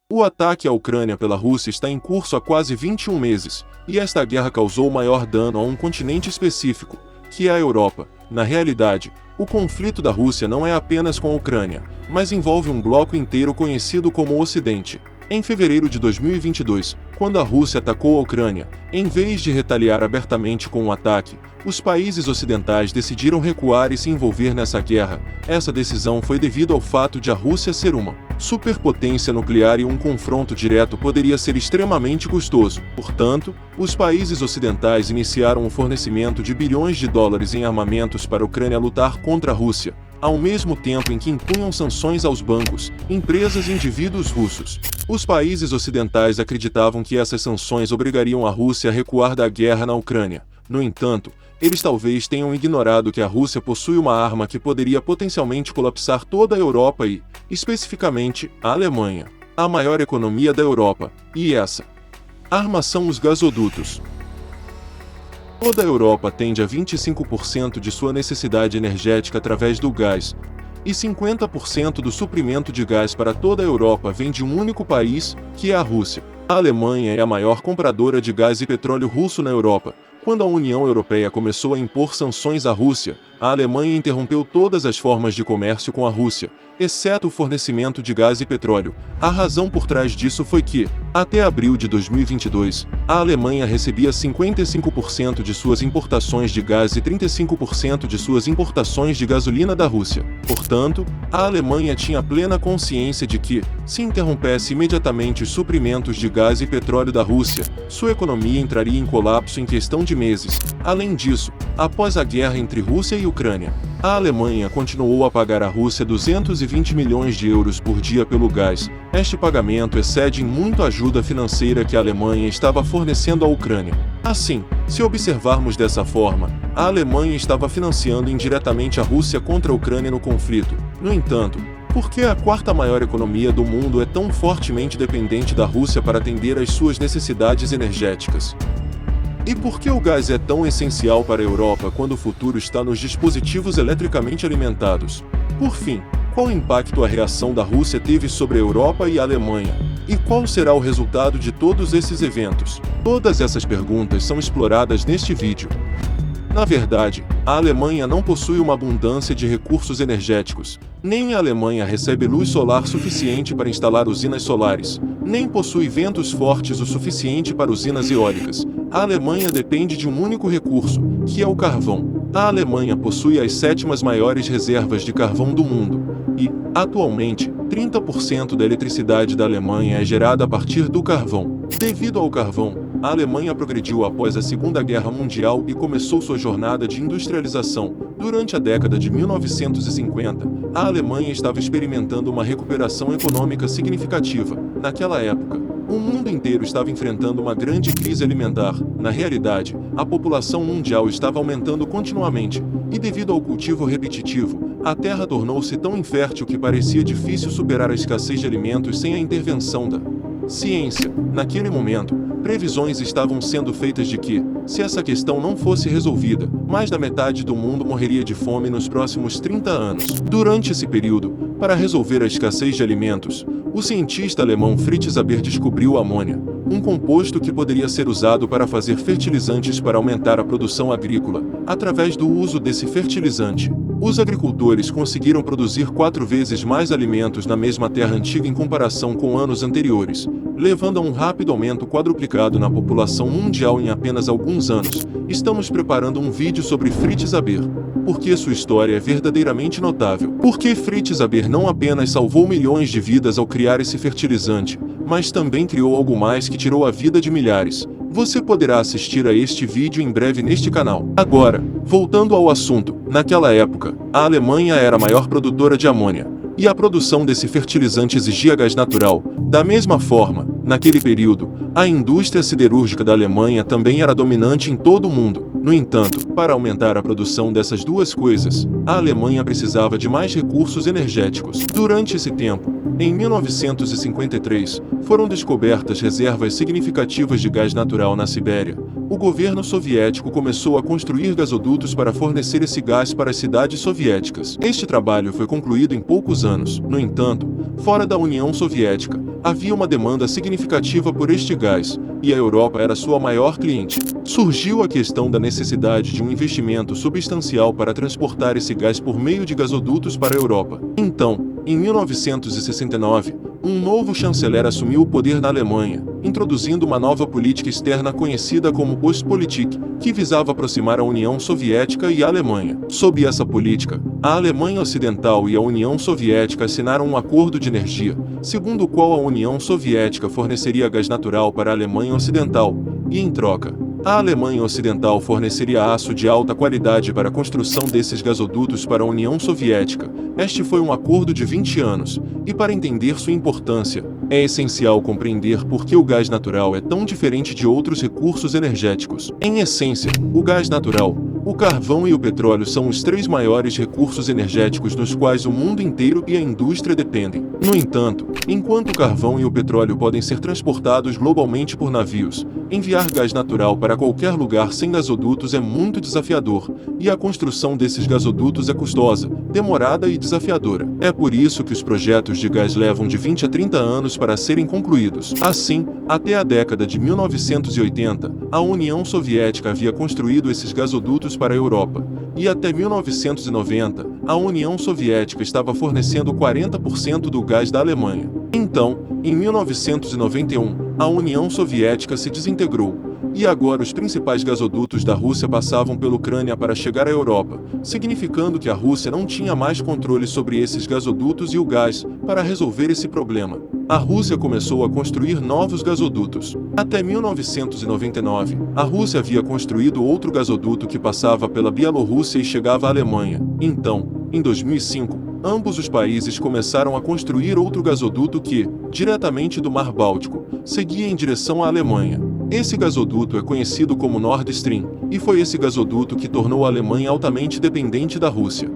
O ataque à Ucrânia pela Rússia está em curso há quase 21 meses, e esta guerra causou maior dano a um continente específico, que é a Europa. Na realidade, o conflito da Rússia não é apenas com a Ucrânia, mas envolve um bloco inteiro conhecido como o Ocidente. Em fevereiro de 2022, quando a Rússia atacou a Ucrânia, em vez de retaliar abertamente com um ataque, os países ocidentais decidiram recuar e se envolver nessa guerra. Essa decisão foi devido ao fato de a Rússia ser uma superpotência nuclear e um confronto direto poderia ser extremamente custoso. Portanto, os países ocidentais iniciaram o fornecimento de bilhões de dólares em armamentos para a Ucrânia lutar contra a Rússia, ao mesmo tempo em que impunham sanções aos bancos, empresas e indivíduos russos. Os países ocidentais acreditavam que essas sanções obrigariam a Rússia a recuar da guerra na Ucrânia. No entanto, eles talvez tenham ignorado que a Rússia possui uma arma que poderia potencialmente colapsar toda a Europa e, especificamente, a Alemanha, a maior economia da Europa, e essa arma são os gasodutos. Toda a Europa tende a 25% de sua necessidade energética através do gás, e 50% do suprimento de gás para toda a Europa vem de um único país, que é a Rússia. A Alemanha é a maior compradora de gás e petróleo russo na Europa. Quando a União Europeia começou a impor sanções à Rússia, a Alemanha interrompeu todas as formas de comércio com a Rússia, exceto o fornecimento de gás e petróleo. A razão por trás disso foi que, até abril de 2022, a Alemanha recebia 55% de suas importações de gás e 35% de suas importações de gasolina da Rússia. Portanto, a Alemanha tinha plena consciência de que, se interrompesse imediatamente os suprimentos de gás e petróleo da Rússia, sua economia entraria em colapso em questão de meses. Além disso, após a guerra entre Rússia e Ucrânia, a Alemanha continuou a pagar à Rússia 220 milhões de euros por dia pelo gás. Este pagamento excede em muito a ajuda financeira que a Alemanha estava fornecendo à Ucrânia. Assim, se observarmos dessa forma, a Alemanha estava financiando indiretamente a Rússia contra a Ucrânia no conflito. No entanto, por que a quarta maior economia do mundo é tão fortemente dependente da Rússia para atender às suas necessidades energéticas? E por que o gás é tão essencial para a Europa quando o futuro está nos dispositivos eletricamente alimentados? Por fim, qual impacto a reação da Rússia teve sobre a Europa e a Alemanha? E qual será o resultado de todos esses eventos? Todas essas perguntas são exploradas neste vídeo. Na verdade, a Alemanha não possui uma abundância de recursos energéticos. Nem a Alemanha recebe luz solar suficiente para instalar usinas solares, nem possui ventos fortes o suficiente para usinas eólicas. A Alemanha depende de um único recurso, que é o carvão. A Alemanha possui as 7ª maiores reservas de carvão do mundo, e, atualmente, 30% da eletricidade da Alemanha é gerada a partir do carvão. Devido ao carvão, a Alemanha progrediu após a Segunda Guerra Mundial e começou sua jornada de industrialização. Durante a década de 1950, a Alemanha estava experimentando uma recuperação econômica significativa. Naquela época, o mundo inteiro estava enfrentando uma grande crise alimentar. Na realidade, a população mundial estava aumentando continuamente, e devido ao cultivo repetitivo, a terra tornou-se tão infértil que parecia difícil superar a escassez de alimentos sem a intervenção da ciência. Naquele momento, previsões estavam sendo feitas de que, se essa questão não fosse resolvida, mais da metade do mundo morreria de fome nos próximos 30 anos. Durante esse período, para resolver a escassez de alimentos, o cientista alemão Fritz Haber descobriu a amônia, um composto que poderia ser usado para fazer fertilizantes para aumentar a produção agrícola. Através do uso desse fertilizante, os agricultores conseguiram produzir 4 vezes mais alimentos na mesma terra antiga em comparação com anos anteriores, levando a um rápido aumento quadruplicado na população mundial em apenas alguns anos. Estamos preparando um vídeo sobre Fritz Haber, porque sua história é verdadeiramente notável. Porque Fritz Haber não apenas salvou milhões de vidas ao criar esse fertilizante, mas também criou algo mais que tirou a vida de milhares. Você poderá assistir a este vídeo em breve neste canal. Agora, voltando ao assunto, naquela época, a Alemanha era a maior produtora de amônia, e a produção desse fertilizante exigia gás natural. Da mesma forma, naquele período, a indústria siderúrgica da Alemanha também era dominante em todo o mundo. No entanto, para aumentar a produção dessas duas coisas, a Alemanha precisava de mais recursos energéticos. Durante esse tempo, em 1953, foram descobertas reservas significativas de gás natural na Sibéria. O governo soviético começou a construir gasodutos para fornecer esse gás para as cidades soviéticas. Este trabalho foi concluído em poucos anos. No entanto, fora da União Soviética, Havia uma demanda significativa por este gás, e a Europa era sua maior cliente. Surgiu a questão da necessidade de um investimento substancial para transportar esse gás por meio de gasodutos para a Europa. Então, em 1969, um novo chanceler assumiu o poder na Alemanha, introduzindo uma nova política externa conhecida como Ostpolitik, que visava aproximar a União Soviética e a Alemanha. Sob essa política, a Alemanha Ocidental e a União Soviética assinaram um acordo de energia, segundo o qual a União Soviética forneceria gás natural para a Alemanha Ocidental, e em troca, a Alemanha Ocidental forneceria aço de alta qualidade para a construção desses gasodutos para a União Soviética. Este foi um acordo de 20 anos, e para entender sua importância, é essencial compreender por que o gás natural é tão diferente de outros recursos energéticos. Em essência, o gás natural, o carvão e o petróleo são os três maiores recursos energéticos dos quais o mundo inteiro e a indústria dependem. No entanto, enquanto o carvão e o petróleo podem ser transportados globalmente por navios, enviar gás natural para qualquer lugar sem gasodutos é muito desafiador, e a construção desses gasodutos é custosa, demorada e desafiadora. É por isso que os projetos de gás levam de 20 a 30 anos para serem concluídos. Assim, até a década de 1980, a União Soviética havia construído esses gasodutos para a Europa, e até 1990, a União Soviética estava fornecendo 40% do gás da Alemanha. Então, em 1991, a União Soviética se desintegrou, e agora os principais gasodutos da Rússia passavam pela Ucrânia para chegar à Europa, significando que a Rússia não tinha mais controle sobre esses gasodutos e o gás. Para resolver esse problema, a Rússia começou a construir novos gasodutos. Até 1999, a Rússia havia construído outro gasoduto que passava pela Bielorrússia e chegava à Alemanha. Então, em 2005, ambos os países começaram a construir outro gasoduto que, diretamente do Mar Báltico, seguia em direção à Alemanha. Esse gasoduto é conhecido como Nord Stream, e foi esse gasoduto que tornou a Alemanha altamente dependente da Rússia.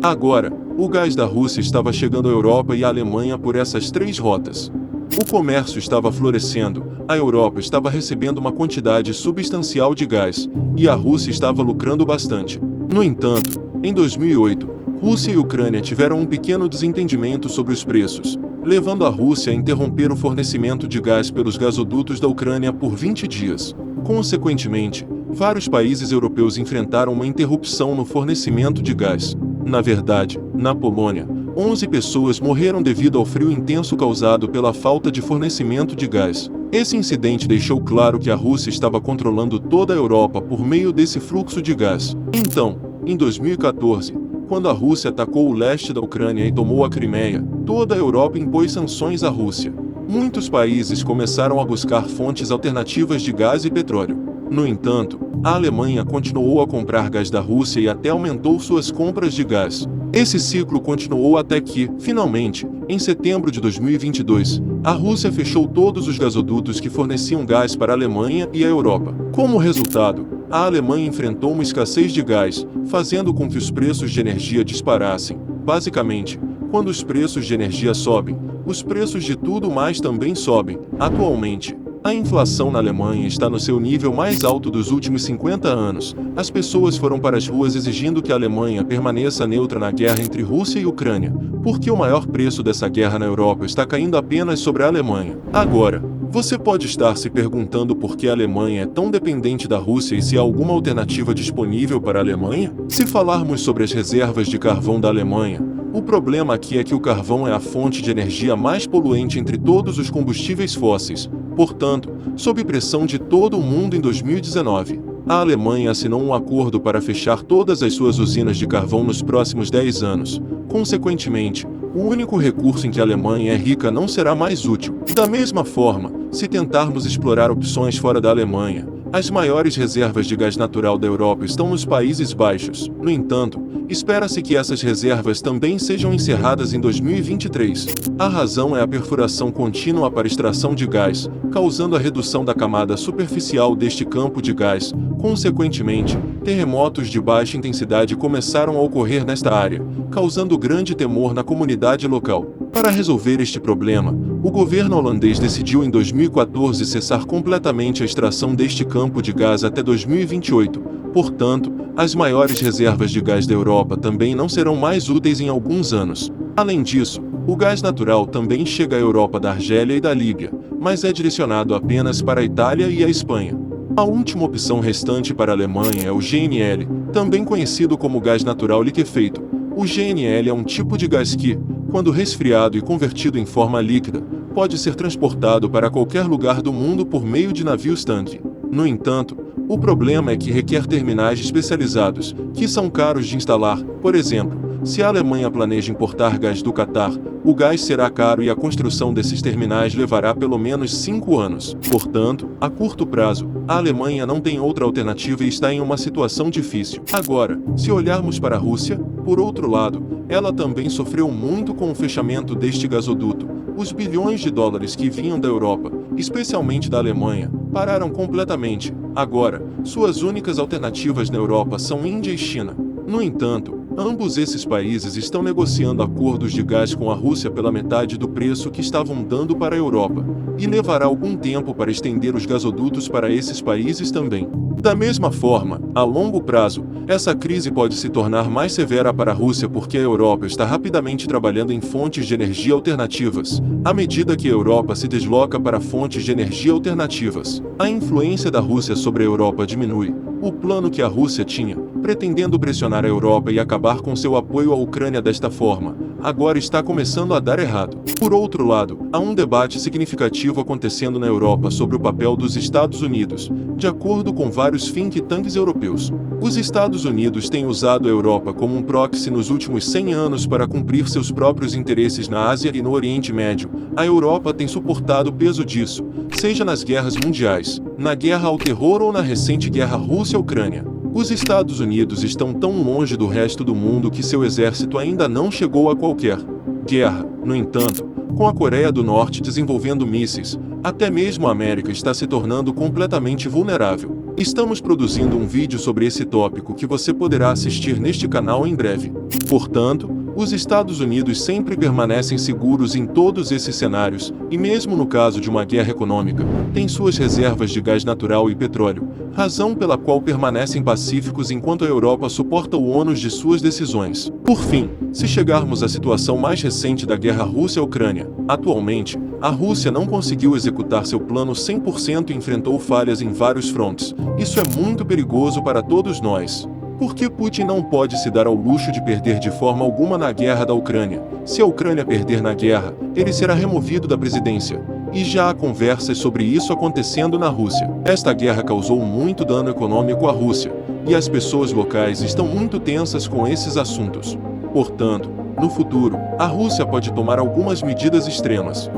Agora, o gás da Rússia estava chegando à Europa e à Alemanha por essas três rotas. O comércio estava florescendo, a Europa estava recebendo uma quantidade substancial de gás, e a Rússia estava lucrando bastante. No entanto, em 2008, Rússia e Ucrânia tiveram um pequeno desentendimento sobre os preços, levando a Rússia a interromper o fornecimento de gás pelos gasodutos da Ucrânia por 20 dias. Consequentemente, vários países europeus enfrentaram uma interrupção no fornecimento de gás. Na verdade, na Polônia, 11 pessoas morreram devido ao frio intenso causado pela falta de fornecimento de gás. Esse incidente deixou claro que a Rússia estava controlando toda a Europa por meio desse fluxo de gás. Então, em 2014, quando a Rússia atacou o leste da Ucrânia e tomou a Crimeia, toda a Europa impôs sanções à Rússia. Muitos países começaram a buscar fontes alternativas de gás e petróleo. No entanto, a Alemanha continuou a comprar gás da Rússia e até aumentou suas compras de gás. Esse ciclo continuou até que, finalmente, em setembro de 2022, a Rússia fechou todos os gasodutos que forneciam gás para a Alemanha e a Europa. Como resultado, a Alemanha enfrentou uma escassez de gás, fazendo com que os preços de energia disparassem. Basicamente, quando os preços de energia sobem, os preços de tudo mais também sobem. Atualmente, a inflação na Alemanha está no seu nível mais alto dos últimos 50 anos. As pessoas foram para as ruas exigindo que a Alemanha permaneça neutra na guerra entre Rússia e Ucrânia, porque o maior preço dessa guerra na Europa está caindo apenas sobre a Alemanha. Agora, você pode estar se perguntando por que a Alemanha é tão dependente da Rússia e se há alguma alternativa disponível para a Alemanha? Se falarmos sobre as reservas de carvão da Alemanha, o problema aqui é que o carvão é a fonte de energia mais poluente entre todos os combustíveis fósseis. Portanto, sob pressão de todo o mundo em 2019, a Alemanha assinou um acordo para fechar todas as suas usinas de carvão nos próximos 10 anos. Consequentemente, o único recurso em que a Alemanha é rica não será mais útil. Da mesma forma, se tentarmos explorar opções fora da Alemanha, as maiores reservas de gás natural da Europa estão nos Países Baixos. No entanto, espera-se que essas reservas também sejam encerradas em 2023. A razão é a perfuração contínua para extração de gás, causando a redução da camada superficial deste campo de gás. Consequentemente, terremotos de baixa intensidade começaram a ocorrer nesta área, causando grande temor na comunidade local. Para resolver este problema, o governo holandês decidiu em 2014 cessar completamente a extração deste campo de gás até 2028. Portanto, as maiores reservas de gás da Europa também não serão mais úteis em alguns anos. Além disso, O gás natural também chega à Europa da Argélia e da Líbia, mas é direcionado apenas para a Itália e a Espanha. A última opção restante para a Alemanha é o GNL, também conhecido como gás natural liquefeito. O GNL é um tipo de gás que, quando resfriado e convertido em forma líquida, pode ser transportado para qualquer lugar do mundo por meio de navios-tanque. No entanto, o problema é que requer terminais especializados, que são caros de instalar. Por exemplo, se a Alemanha planeja importar gás do Catar, o gás será caro e a construção desses terminais levará pelo menos 5 anos. Portanto, a curto prazo, a Alemanha não tem outra alternativa e está em uma situação difícil. Agora, se olharmos para a Rússia, por outro lado, ela também sofreu muito com o fechamento deste gasoduto. Os bilhões de dólares que vinham da Europa, especialmente da Alemanha, pararam completamente. Agora, suas únicas alternativas na Europa são Índia e China. No entanto, ambos esses países estão negociando acordos de gás com a Rússia pela metade do preço que estavam dando para a Europa, e levará algum tempo para estender os gasodutos para esses países também. Da mesma forma, a longo prazo, essa crise pode se tornar mais severa para a Rússia porque a Europa está rapidamente trabalhando em fontes de energia alternativas. À medida que a Europa se desloca para fontes de energia alternativas, a influência da Rússia sobre a Europa diminui. O plano que a Rússia tinha, pretendendo pressionar a Europa e acabar com seu apoio à Ucrânia desta forma, agora está começando a dar errado. Por outro lado, há um debate significativo acontecendo na Europa sobre o papel dos Estados Unidos, de acordo com vários think tanks europeus. Os Estados Unidos têm usado a Europa como um proxy nos últimos 100 anos para cumprir seus próprios interesses na Ásia e no Oriente Médio. A Europa tem suportado o peso disso, seja nas guerras mundiais, na guerra ao terror ou na recente guerra Rússia-Ucrânia. Os Estados Unidos estão tão longe do resto do mundo que seu exército ainda não chegou a qualquer guerra. No entanto, com a Coreia do Norte desenvolvendo mísseis, até mesmo a América está se tornando completamente vulnerável. Estamos produzindo um vídeo sobre esse tópico que você poderá assistir neste canal em breve. Portanto, os Estados Unidos sempre permanecem seguros em todos esses cenários, e mesmo no caso de uma guerra econômica, têm suas reservas de gás natural e petróleo, razão pela qual permanecem pacíficos enquanto a Europa suporta o ônus de suas decisões. Por fim, se chegarmos à situação mais recente da guerra Rússia-Ucrânia, atualmente, a Rússia não conseguiu executar seu plano 100% e enfrentou falhas em vários frontes. Isso é muito perigoso para todos nós. Porque Putin não pode se dar ao luxo de perder de forma alguma na guerra da Ucrânia. Se a Ucrânia perder na guerra, ele será removido da presidência. E já há conversas sobre isso acontecendo na Rússia. Esta guerra causou muito dano econômico à Rússia, e as pessoas locais estão muito tensas com esses assuntos. Portanto, no futuro, a Rússia pode tomar algumas medidas extremas.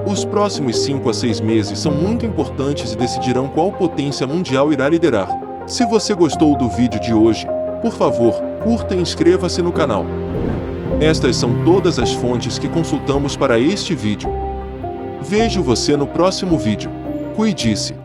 Os próximos 5 a 6 meses são muito importantes e decidirão qual potência mundial irá liderar. Se você gostou do vídeo de hoje, por favor, curta e inscreva-se no canal. Estas são todas as fontes que consultamos para este vídeo. Vejo você no próximo vídeo. Cuide-se.